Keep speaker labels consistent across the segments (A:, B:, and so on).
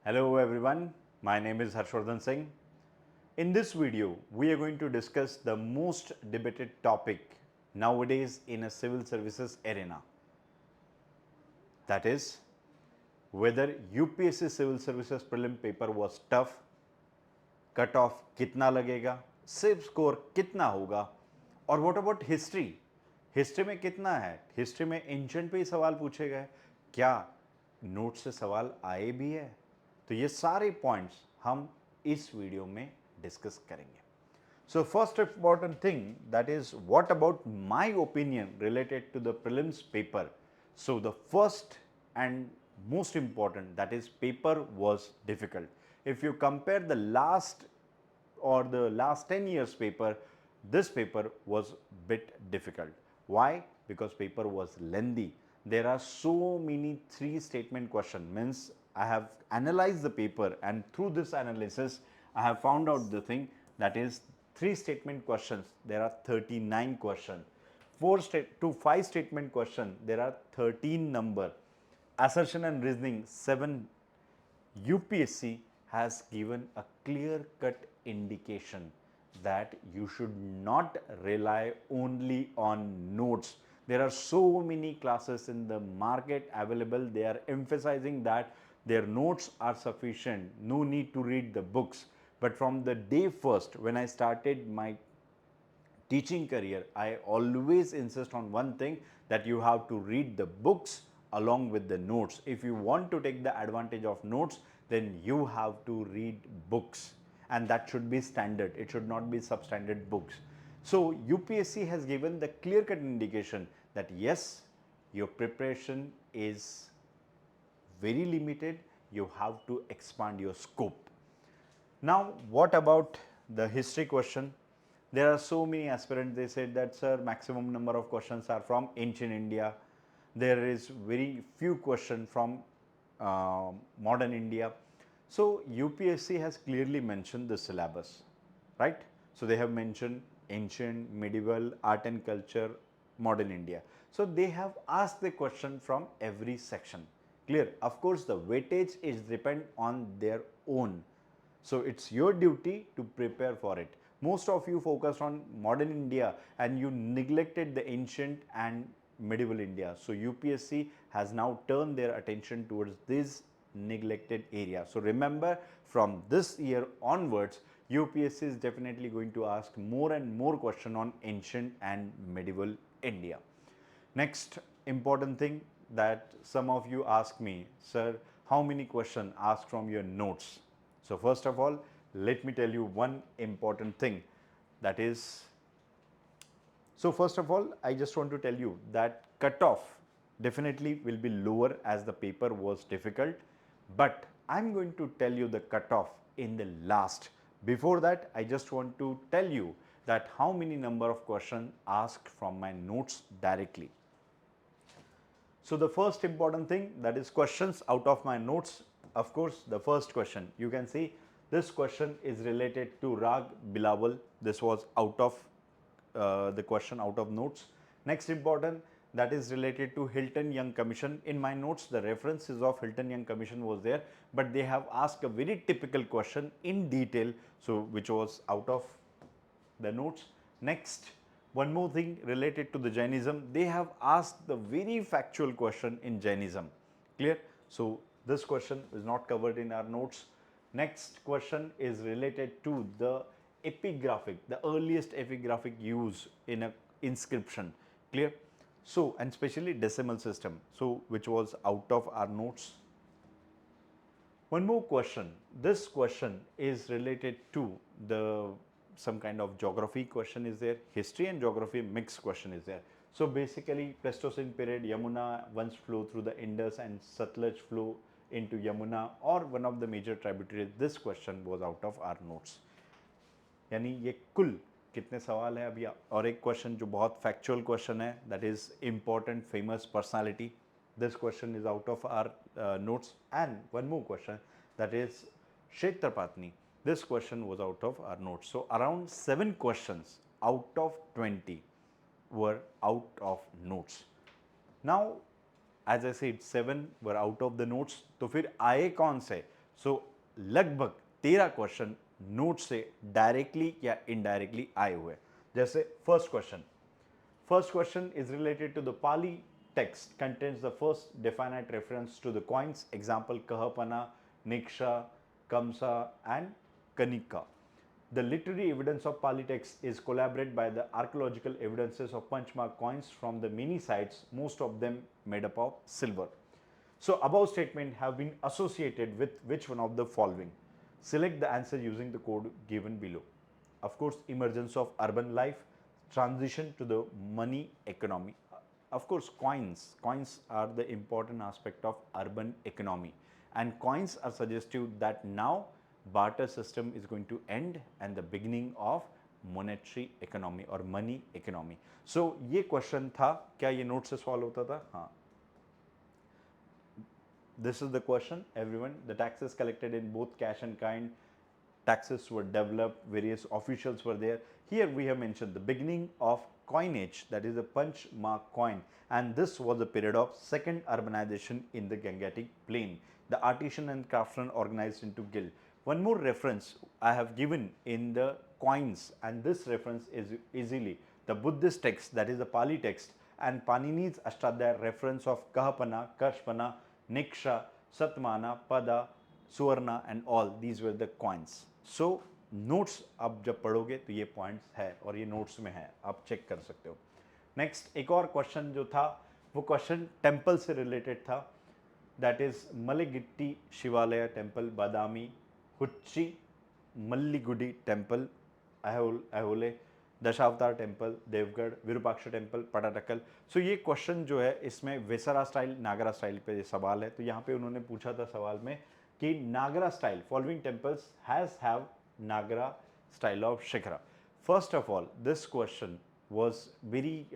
A: Hello everyone, my name is Harshvardhan Singh. In this video, we are going to discuss the most debated topic nowadays in a civil services arena. That is, whether UPSC Civil Services Prelim paper was tough, cut off कितना लगेगा, सिर्फ score कितना होगा, और what about history, history में कितना है, history में एंशंट पे ही सवाल पूछे गए, क्या नोट से सवाल आए भी है। तो ये सारे पॉइंट्स हम इस वीडियो में डिस्कस करेंगे। So first important thing that is what about my opinion related to the prelims paper. So the first and most important, that is, paper was difficult. If you compare the last 10 years paper, this paper was bit difficult. Why? Because paper was lengthy. There are so many three statement question. Means I have analyzed the paper, and through this analysis I have found out the thing, that is three statement questions there are 39 question, 4 to 5 statement question there are 13 number, assertion and reasoning 7. UPSC has given a clear cut indication that you should not rely only on notes. There are so many classes in the market available, they are emphasizing that their notes are sufficient, no need to read the books. But from the day first when I started my teaching career, I always insist on one thing, that you have to read the books along with the notes. If you want to take the advantage of notes, then you have to read books, and that should be standard. It should not be substandard books. So UPSC has given the clear-cut indication that yes, your preparation is very limited. You have to expand your scope. Now, what about the history question? There are so many aspirants, they said that, sir, maximum number of questions are from ancient India. There is very few questions from modern India. So UPSC has clearly mentioned the syllabus, right? So they have mentioned ancient, medieval, art and culture, modern India. So they have asked the question from every section. Clear? Of course, the weightage is depend on their own. So it's your duty to prepare for it. Most of you focused on modern India and you neglected the ancient and medieval India. So UPSC has now turned their attention towards this neglected area. So remember, from this year onwards, UPSC is definitely going to ask more and more question on ancient and medieval India. Next important thing that some of you ask me, sir, how many questions asked from your notes? So first of all, let me tell you one important thing, that is, so first of all, I just want to tell you that cutoff definitely will be lower as the paper was difficult, but I'm going to tell you the cutoff in the last. Before that, I just want to tell you that how many number of questions asked from my notes directly. So the first important thing, that is questions out of my notes. Of course, the first question, you can see this question is related to Rag Bilawal. This was out of the question out of notes. Next important, that is related to Hilton Young Commission. In my notes, the references of Hilton Young Commission was there, but they have asked a very typical question in detail, so which was out of the notes. Next, one more thing related to the Jainism, they have asked the very factual question in Jainism. Clear? So this question is not covered in our notes. Next question is related to the epigraphic, the earliest epigraphic use in a inscription. Clear? So, and especially decimal system, so which was out of our notes. One more question. This question is related to the some kind of geography question is there, history and geography mixed question is there. So basically, Pleistocene period, Yamuna once flow through the Indus and Satluj flow into Yamuna or one of the major tributaries. This question was out of our notes. यानी ये कुल कितने सवाल है अभी। और एक question जो बहुत फैक्चुअल क्वेश्चन है, that is important famous personality. This question is out of our notes. And one more question, that is क्षेत्रपातनी. This question was out of our notes. So around 7 questions out of 20 were out of notes. Now, as I said, 7 were out of the notes. तो फिर आए कौन से? So लगभग 13 question note से directly या indirectly आए हुए। जैसे first question is related to the Pali text contains the first definite reference to the coins, example kahapana, niksha, kamsa and kanika. The literary evidence of Pali text is corroborated by the archaeological evidences of punchmark coins from the many sites, most of them made up of silver. So above statement have been associated with which one of the following? Select the answer using the code given below. Of course, emergence of urban life, transition to the money economy. Of course, coins are the important aspect of urban economy, and coins are suggestive that now barter system is going to end and the beginning of monetary economy or money economy. So ये question था, क्या ये note से solve होता था? हाँ, this is the question, everyone. The taxes collected in both cash and kind, taxes were developed, various officials were there. Here we have mentioned the beginning of coinage, that is the punch mark coin, and this was a period of second urbanization in the Gangetic plain. The artisan and craftsmen organized into guild. One more reference I have given in the coins, and this reference is easily the Buddhist text, that is the Pali text, and Panini's Ashtadhyaya reference of Kahapana, Karshpana, Niksha, Satmana, Pada, Suvarna and all these were the coins. So notes आप जब पढ़ोगे तो ये points है और ये notes में है, आप चेक कर सकते हो। नेक्स्ट एक और क्वेश्चन जो था वो क्वेश्चन टेम्पल से रिलेटेड था, that is Malegitti Shivalaya temple, Badami, Huchchi, Malligudi temple, Aihole, Dashavatara temple, Deogarh, Virupaksha temple, Pattadakal. So ये क्वेश्चन जो है इसमें वेसरा स्टाइल, नागरा स्टाइल पे ये सवाल है। तो यहाँ पे उन्होंने पूछा था सवाल में कि नागरा style following temples have Nagara style of Shikhara. First of all, this question was very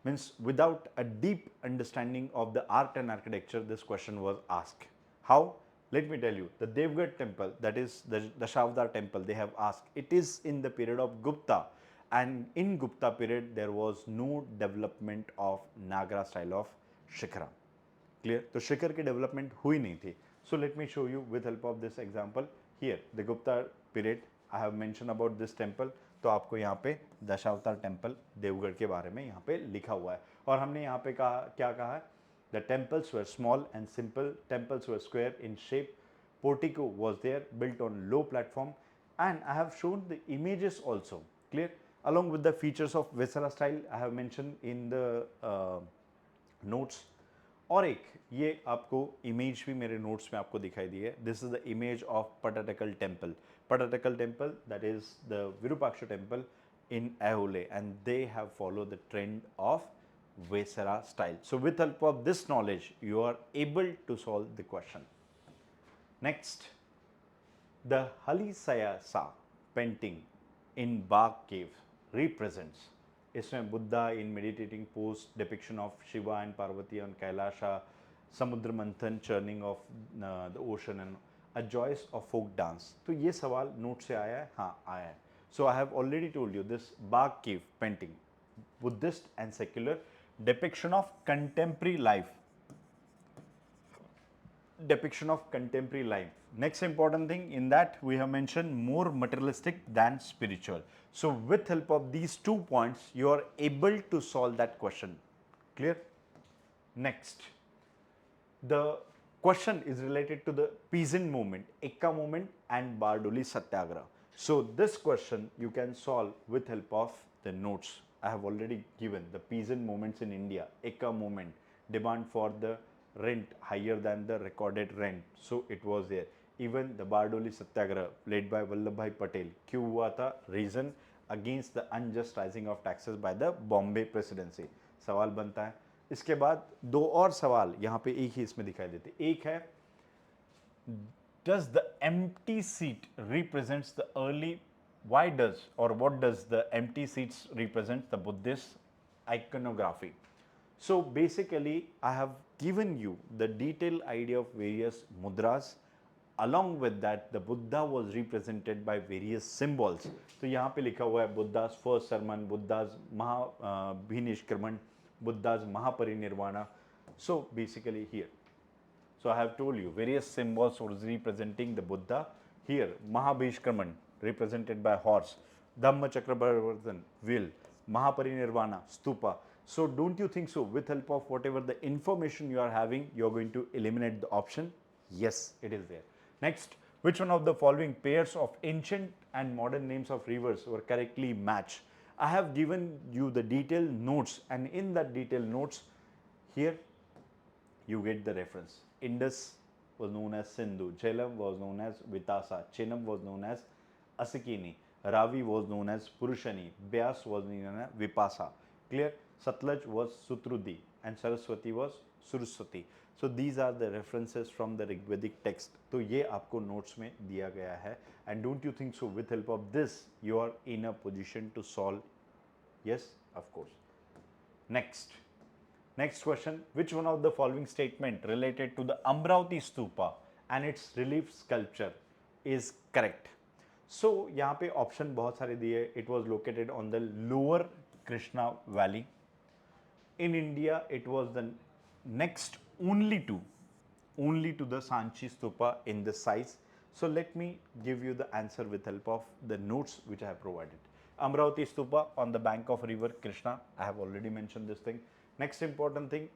A: means without a deep understanding of the art and architecture, this question was asked. How? Let me tell you, the Devgarh temple, that is the Dashavdar temple, they have asked. It is in the period of Gupta, and in Gupta period there was no development of Nagara style of Shikhara. Clear? तो शिखर की development हुई नहीं थी. So let me show you with help of this example. Here the Gupta period I have mentioned about this temple. तो आपको यहाँ पे Dashavatar temple Deogarh के बारे में यहाँ पे लिखा हुआ है और हमने यहाँ पे कहा क्या कहा है? The temples were small and simple. Temples were square in shape. Portico was there, built on low platform, and I have shown the images also. Clear? Along with the features of Vesara style, I have mentioned in the notes. और एक ये आपको image भी मेरे notes में आपको दिखाई दी है. This is the image of Pattadakal temple. Pattadakal temple that is the Virupaksha temple in Ahole, and they have followed the trend of Vesara style. So with help of this knowledge, you are able to solve the question. Next, the Halisayasa painting in Bagh cave represents. इसमें Buddha in meditating pose, depiction of Shiva and Parvati on Kailasha, Samudra Manthan, churning of the ocean and a joyous of folk dance. तो ये सवाल note से आया है? हाँ आया है. So I have already told you this Bagh cave painting, Buddhist and secular, depiction of contemporary life, depiction of contemporary life. Next important thing in that we have mentioned more materialistic than spiritual. So with help of these 2 points you are able to solve that question. Clear? Next, the question is related to the peasant movement, Ekka movement and Bardoli Satyagraha. So this question you can solve with help of the notes. I have already given the peasant movements in India, Ekka movement, demand for the rent higher than the recorded rent, so it was there. Even the Bardoli Satyagraha led by Vallabhbhai Patel, क्यों हुआ था? Reason against the unjust rising of taxes by the Bombay presidency. सवाल बनता है. इसके बाद 2 और सवाल यहाँ पे एक ही इसमें दिखाई देते. एक है, does the empty seat represents the early, why does or what does the empty seats represent the Buddhist iconography? So basically I have given you the detailed idea of various mudras. Along with that the Buddha was represented by various symbols. तो यहाँ पे लिखा हुआ है Buddha's first sermon, Buddha's Mahabhinishkraman, Buddha's Mahaparinirvana. So basically here, So I have told you various symbols was representing the Buddha. Here, Mahabhishkraman represented by horse, Dhamma Chakravartan wheel, Mahaparinirvana stupa. So don't you think so? With help of whatever the information you are having, you are going to eliminate the option. Yes, it is there. Next, which one of the following pairs of ancient and modern names of rivers were correctly matched? I have given you the detailed notes, and in that detailed notes, here you get the reference. Indus was known as Sindhu, Jhelum was known as Vitasa, Chenab was known as Asikini, Ravi was known as Purushani, Byas was known as Vipasa. Clear? Satlaj was Sutrudi and Saraswati was Suraswati. So these are the references from the Rigvedic text. तो ये आपको notes में दिया गया है. And don't you think so? With help of this, you are in a position to solve. Yes, of course. Next question, which one of the following statement related to the Amravati Stupa and its relief sculpture is correct? So यहाँ पे option बहुत सारे दिए. It was located on the lower Krishna Valley. In India, it was the next only to the Sanchi Stupa in the size. So let me give you the answer with help of the notes which I have provided. Amravati Stupa on the bank of river Krishna. I have already mentioned this thing. Next important thing,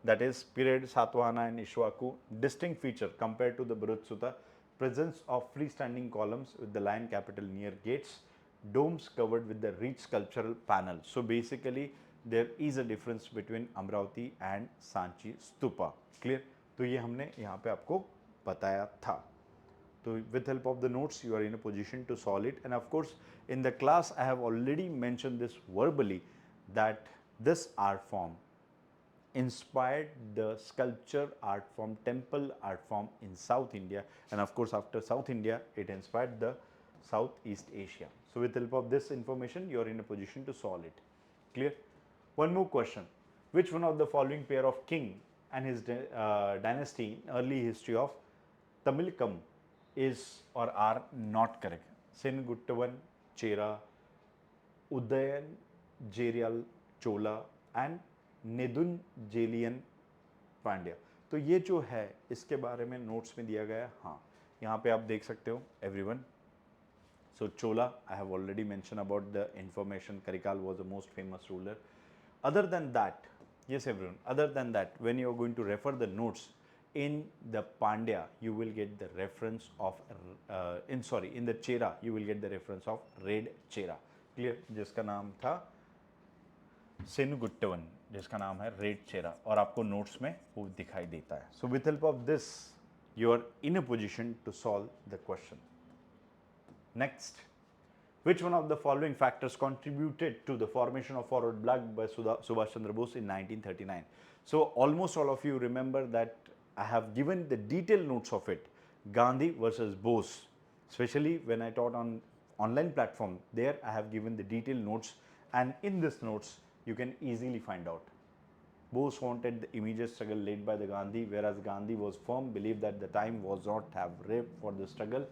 A: that is period Satvahana and Ishwaku. Distinct feature compared to the Bharat Sutta, presence of freestanding columns with the lion capital near gates, domes covered with the rich sculptural panel. So basically there is a difference between Amravati and Sanchi Stupa. Clear? तो ये हमने यहाँ पे आपको बताया था. So with help of the notes, you are in a position to solve it. And of course, in the class, I have already mentioned this verbally, that this art form inspired the sculpture art form, temple art form in South India. And of course, after South India, it inspired the Southeast Asia. So with help of this information, you are in a position to solve it. Clear? One more question. Which one of the following pair of king and his dynasty in early history of Tamilkam is or are not correct? Senguttavan, Chera, Udayan, Jerial, Chola and नेदुंजेलियन Pandya. तो ये जो है इसके बारे में notes में दिया गया है. हाँ, यहाँ पे आप देख सकते हो everyone. So Chola, I have already mention about the information. Karikal was the most famous ruler. Other than that, yes everyone, other than that, when you are going to refer the notes in the Pandya, you will get the reference of in the Chera, you will get the reference of Red Chera. Clear? जिसका नाम था सेनुगुट्टवन, जिसका नाम है red चेरा, और आपको notes में वो दिखाई देता है. So with help of this you are in a position to solve the question. Next, which one of the following factors contributed to the formation of forward bloc by Subhash Chandra Bose in 1939? So almost all of you remember that I have given the detailed notes of it. Gandhi versus Bose, especially when I taught on online platform, there I have given the detailed notes, and in this notes you can easily find out. Bose wanted the immediate struggle led by the Gandhi, whereas Gandhi was firm, believed that the time was not have ripe for the struggle.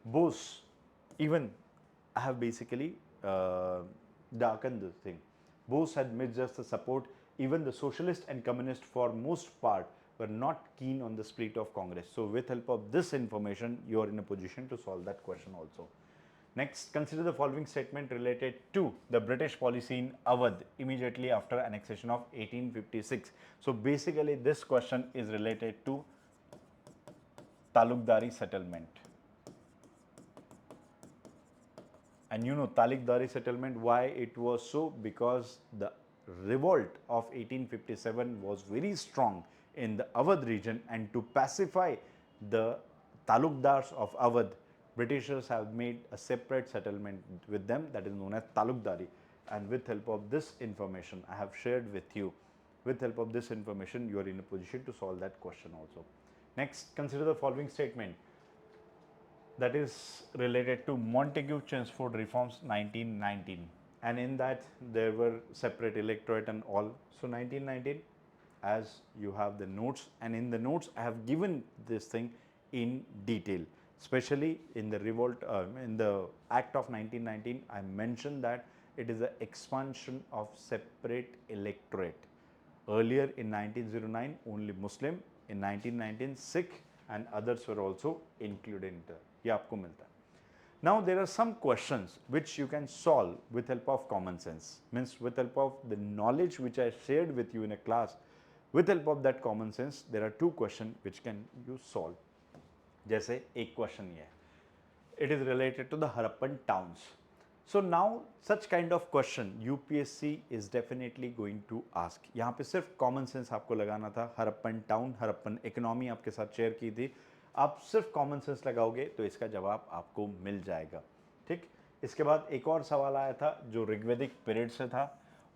A: Bose, even I have basically darkened this thing. Bose had misjudged the support. Even the socialist and communist for most part were not keen on the split of Congress. So with help of this information, you are in a position to solve that question also. Next, consider the following statement related to the British policy in Awadh immediately after annexation of 1856. So basically this question is related to Talukdari settlement. And you know Talukdari settlement, why it was so? Because the revolt of 1857 was very strong in the Awadh region, and to pacify the Talukdars of Awadh, Britishers have made a separate settlement with them, that is known as Talukdari. And with help of this information I have shared with you, with help of this information you are in a position to solve that question also. Next, consider the following statement that is related to Montagu Chelmsford reforms 1919, and in that there were separate electorate and all. So 1919, as you have the notes, and in the notes I have given this thing in detail, especially in the revolt, in the Act of 1919, I mentioned that it is an expansion of separate electorate. Earlier in 1909 only Muslim, in 1919 Sikh and others were also included in the, ये आपको मिलता है. Now there are some questions which you can solve with help of common sense, means with help of the knowledge which I shared with you in a class. With help of that common sense there are two questions which can you solve. जैसे एक question ये है, it is related to the Harappan towns. So now such kind of question UPSC is definitely going to ask. यहाँ पे सिर्फ common sense आपको लगाना था. हरप्पन टाउन, हरप्पन इकोनॉमी आपके साथ शेयर की थी. आप सिर्फ कॉमन सेंस लगाओगे तो इसका जवाब आपको मिल जाएगा. ठीक. इसके बाद एक और सवाल आया था जो ऋग्वेदिक पीरियड से था,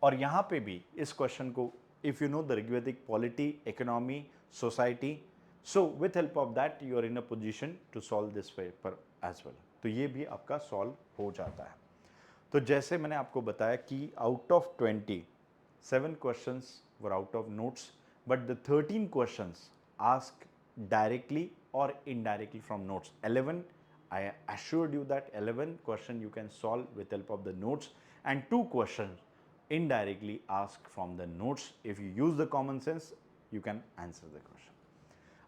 A: और यहाँ पे भी इस क्वेश्चन को if you know the Rigvedic polity, economy, society, so with help of that you are in a position to solve this paper as well. तो ये भी आपका सॉल्व हो जाता है. तो जैसे मैंने आपको बताया कि out of 20 7 questions were out of notes, but the 13 questions ask directly or indirectly from notes. 11, I assured you that 11 question you can solve with help of the notes, and 2 questions indirectly asked from the notes. If you use the common sense you can answer the question.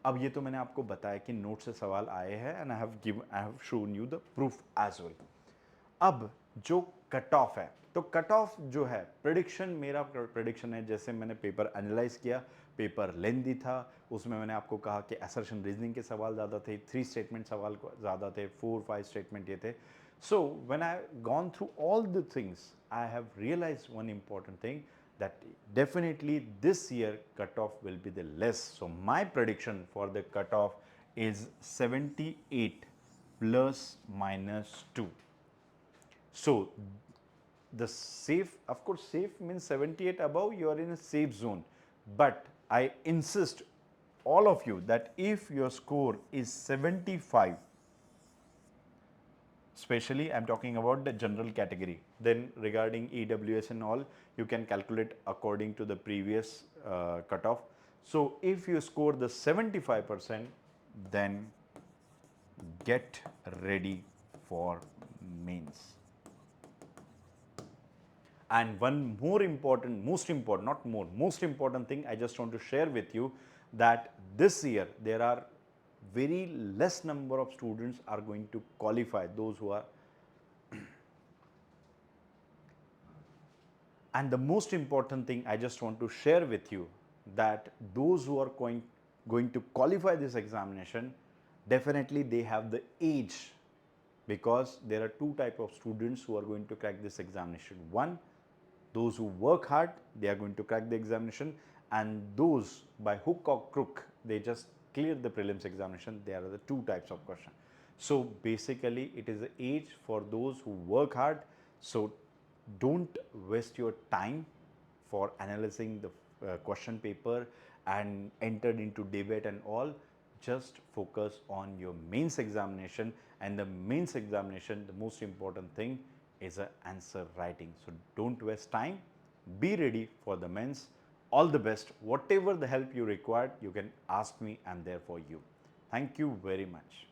A: अब ये तो मैंने आपको बताया कि note से सवाल आए हैं and I have shown you the proof as well. अब जो कट ऑफ है, तो कट ऑफ जो है प्रेडिक्शन, मेरा प्रेडिक्शन है, जैसे मैंने पेपर एनालाइज किया, पेपर लेंदी था, उसमें मैंने आपको कहा कि असर्शन रीजनिंग के सवाल ज़्यादा थे, 3 स्टेटमेंट सवाल ज़्यादा थे, 4-5 स्टेटमेंट ये थे. So when I gone through all the things I have realise one important thing that definitely this year cutoff will be the less. So my prediction for the cutoff is 78 plus minus 2. So the safe, of course safe means 78 above, you are in a safe zone, but I insist all of you that if your score is 75, especially I am talking about the general category, then regarding EWS and all you can calculate according to the previous cutoff. So if you score the 75%, then get ready for mains. And one more important, most important, not more, most important thing I just want to share with you, that this year there are very less number of students are going to qualify, those who are and the most important thing I just want to share with you, that those who are going to qualify this examination, definitely they have the age, because there are two type of students who are going to crack this examination. One, those who work hard, they are going to crack the examination, and those by hook or crook, they just clear the prelims examination. There are the two types of question. So basically it is the age for those who work hard. So don't waste your time for analyzing the question paper and entered into debate and all. Just focus on your mains examination, and the mains examination, the most important thing is a answer writing. So don't waste time, be ready for the mains. All the best. Whatever the help you require, you can ask me, I'm there for you. Thank you very much.